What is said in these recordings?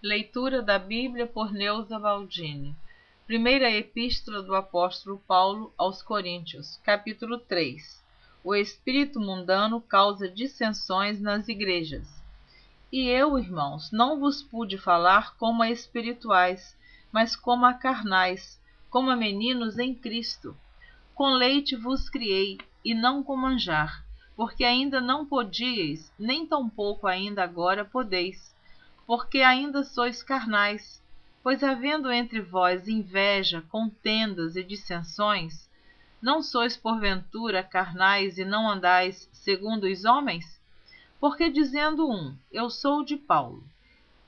Leitura da Bíblia por Neuza Baldini. Primeira Epístola do Apóstolo Paulo aos Coríntios, capítulo 3. O espírito mundano causa dissensões nas igrejas. E eu, irmãos, não vos pude falar como a espirituais, mas como a carnais, como a meninos em Cristo. Com leite vos criei, e não com manjar, porque ainda não podíeis, nem tampouco ainda agora podeis, porque ainda sois carnais. Pois havendo entre vós inveja, contendas e dissensões, não sois porventura carnais e não andais segundo os homens? Porque dizendo um, eu sou de Paulo,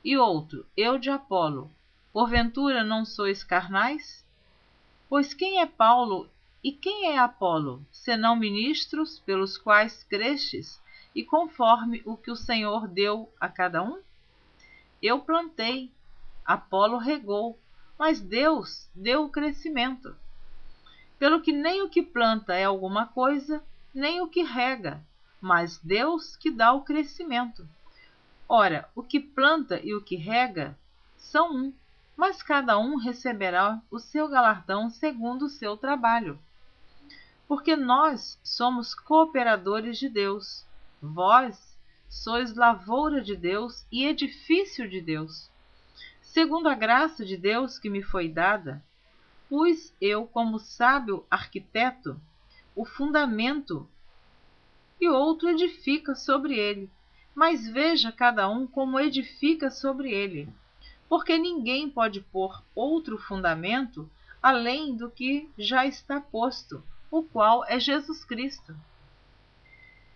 e outro, eu de Apolo, porventura não sois carnais? Pois quem é Paulo e quem é Apolo, senão ministros pelos quais crestes, e conforme o que o Senhor deu a cada um? Eu plantei, Apolo regou, mas Deus deu o crescimento. Pelo que nem o que planta é alguma coisa, nem o que rega, mas Deus que dá o crescimento. Ora, o que planta e o que rega são um, mas cada um receberá o seu galardão segundo o seu trabalho. Porque nós somos cooperadores de Deus, vós sois lavoura de Deus e edifício de Deus. Segundo a graça de Deus que me foi dada, pus eu, como sábio arquiteto, o fundamento, e outro edifica sobre ele. Mas veja cada um como edifica sobre ele. Porque ninguém pode pôr outro fundamento além do que já está posto, o qual é Jesus Cristo.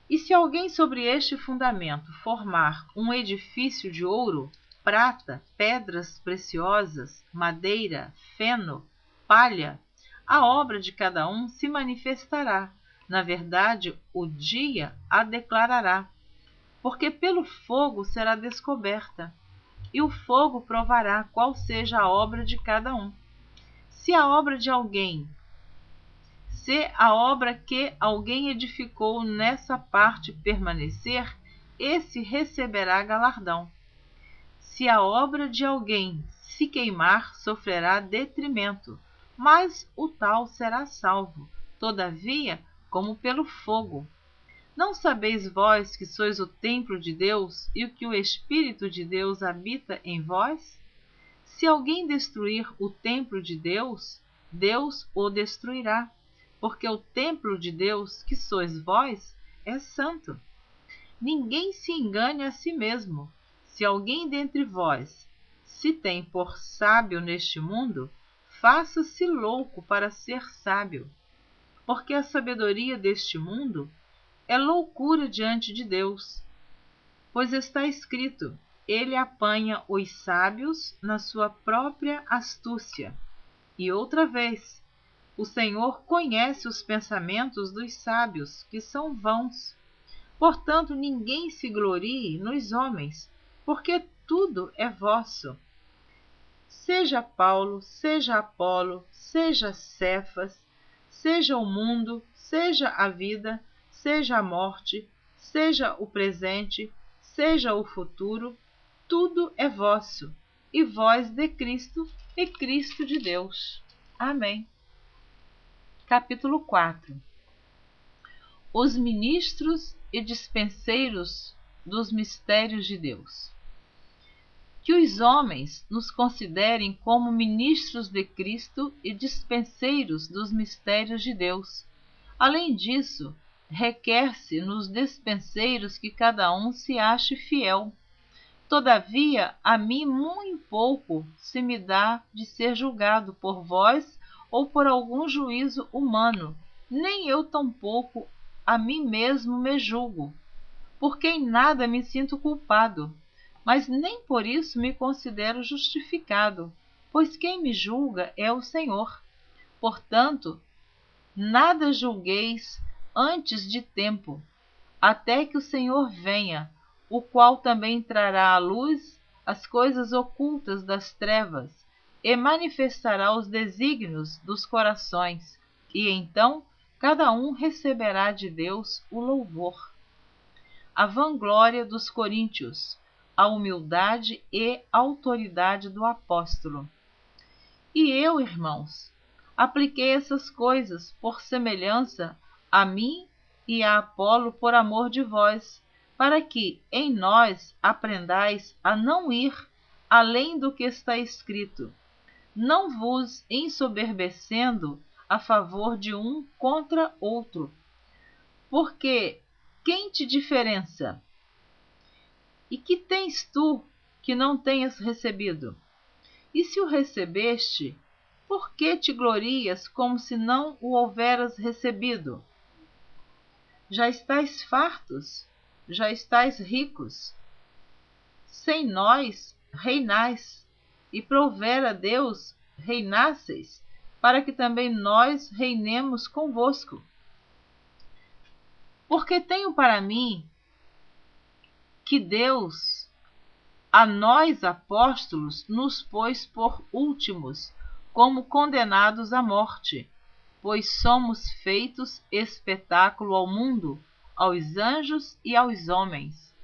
E se alguém sobre este fundamento formar um edifício de ouro, prata, pedras preciosas, madeira, feno, palha, a obra de cada um se manifestará. Na verdade, o dia a declarará, porque pelo fogo será descoberta, e o fogo provará qual seja a obra de cada um. Se a obra que alguém edificou nessa parte permanecer, esse receberá galardão. Se a obra de alguém se queimar, sofrerá detrimento, mas o tal será salvo, todavia, como pelo fogo. Não sabeis vós que sois o templo de Deus e que o Espírito de Deus habita em vós? Se alguém destruir o templo de Deus, Deus o destruirá, porque o templo de Deus, que sois vós, é santo. Ninguém se engane a si mesmo. Se alguém dentre vós se tem por sábio neste mundo, faça-se louco para ser sábio, porque a sabedoria deste mundo é loucura diante de Deus. Pois está escrito, ele apanha os sábios na sua própria astúcia. E outra vez, o Senhor conhece os pensamentos dos sábios, que são vãos. Portanto, ninguém se glorie nos homens, porque tudo é vosso. Seja Paulo, seja Apolo, seja Cefas, seja o mundo, seja a vida, seja a morte, seja o presente, seja o futuro, tudo é vosso, e vós de Cristo, e Cristo de Deus. Amém. Capítulo 4. Os ministros e dispenseiros dos mistérios de Deus. Que os homens nos considerem como ministros de Cristo e dispenseiros dos mistérios de Deus. Além disso, requer-se nos dispenseiros que cada um se ache fiel. Todavia, a mim muito pouco se me dá de ser julgado por vós ou por algum juízo humano, nem eu tampouco a mim mesmo me julgo, porque em nada me sinto culpado, mas nem por isso me considero justificado, pois quem me julga é o Senhor. Portanto, nada julgueis antes de tempo, até que o Senhor venha, o qual também trará à luz as coisas ocultas das trevas, e manifestará os desígnios dos corações, e então cada um receberá de Deus o louvor. A vanglória dos coríntios. a humildade e autoridade do apóstolo. E eu, irmãos, apliquei essas coisas por semelhança a mim e a Apolo por amor de vós, para que em nós aprendais a não ir além do que está escrito, não vos ensoberbecendo a favor de um contra outro. Porque quem te diferença? E que tens tu que não tenhas recebido? E se o recebeste, por que te glorias como se não o houveras recebido? Já estais fartos, já estais ricos. Sem nós reinais, e prover a Deus reinasseis, para que também nós reinemos convosco. Porque tenho para mim que Deus, a nós apóstolos, nos pôs por últimos, como condenados à morte, pois somos feitos espetáculo ao mundo, aos anjos e aos homens.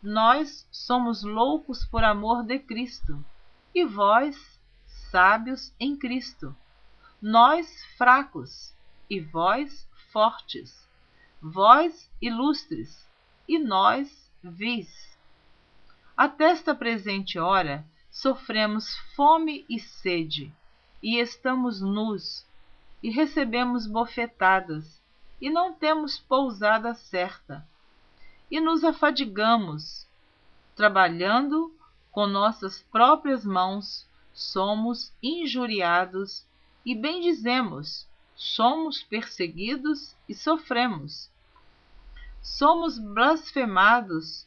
Nós somos loucos por amor de Cristo, e vós, sábios em Cristo. Nós, fracos, e vós, fortes. Vós, ilustres, e nós, vis. Até esta presente hora, sofremos fome e sede, e estamos nus, e recebemos bofetadas, e não temos pousada certa, e nos afadigamos, trabalhando com nossas próprias mãos, somos injuriados, e bendizemos, somos perseguidos e sofremos. Somos blasfemados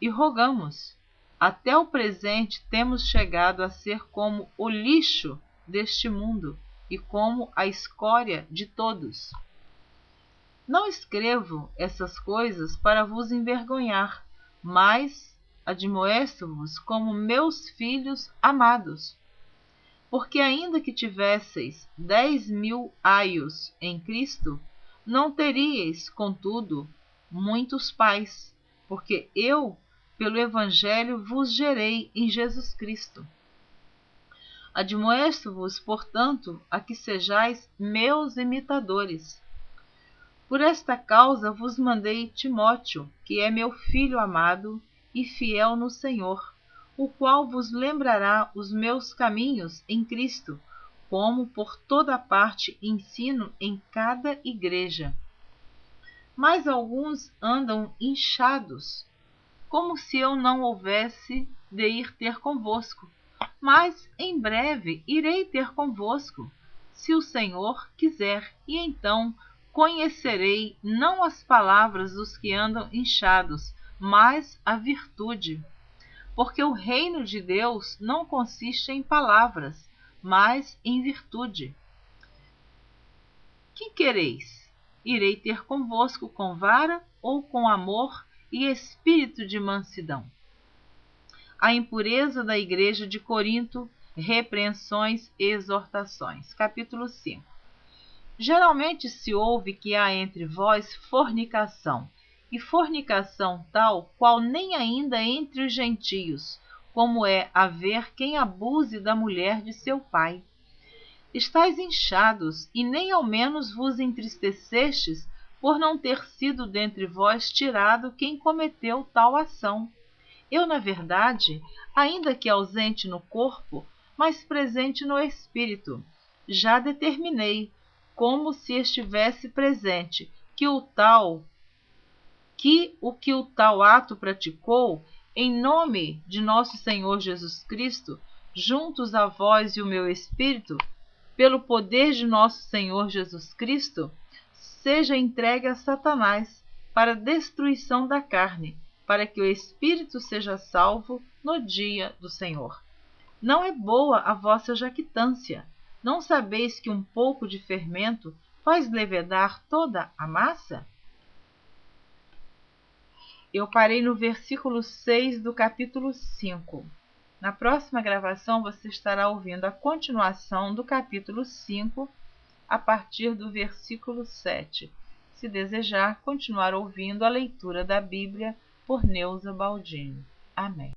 e rogamos. Até o presente temos chegado a ser como o lixo deste mundo e como a escória de todos. Não escrevo essas coisas para vos envergonhar, mas admoesto-vos como meus filhos amados. Porque ainda que tivesseis 10.000 aios em Cristo, não teríeis, contudo, muitos pais, porque eu, pelo Evangelho, vos gerei em Jesus Cristo. Admoesto-vos, portanto, a que sejais meus imitadores. Por esta causa vos mandei Timóteo, que é meu filho amado e fiel no Senhor, o qual vos lembrará os meus caminhos em Cristo, como por toda parte ensino em cada igreja. Mas alguns andam inchados, como se eu não houvesse de ir ter convosco. Mas em breve irei ter convosco, se o Senhor quiser, e então conhecerei não as palavras dos que andam inchados, mas a virtude. Porque o reino de Deus não consiste em palavras, mas em virtude. Que quereis? Irei ter convosco com vara ou com amor e espírito de mansidão? A impureza da igreja de Corinto, repreensões e exortações. Capítulo 5. Geralmente se ouve que há entre vós fornicação, e fornicação tal qual nem ainda entre os gentios, como é haver quem abuse da mulher de seu pai. Estais inchados, e nem ao menos vos entristecestes por não ter sido dentre vós tirado quem cometeu tal ação. Eu, na verdade, ainda que ausente no corpo, mas presente no espírito, já determinei, como se estivesse presente, que o que o tal ato praticou, em nome de nosso Senhor Jesus Cristo, juntos a vós e o meu espírito, pelo poder de nosso Senhor Jesus Cristo, seja entregue a Satanás para a destruição da carne, para que o espírito seja salvo no dia do Senhor. Não é boa a vossa jactância. Não sabeis que um pouco de fermento faz levedar toda a massa? Eu parei no versículo 6 do capítulo 5. Na próxima gravação você estará ouvindo a continuação do capítulo 5, a partir do versículo 7. Se desejar continuar ouvindo a leitura da Bíblia por Neuza Baldini. Amém.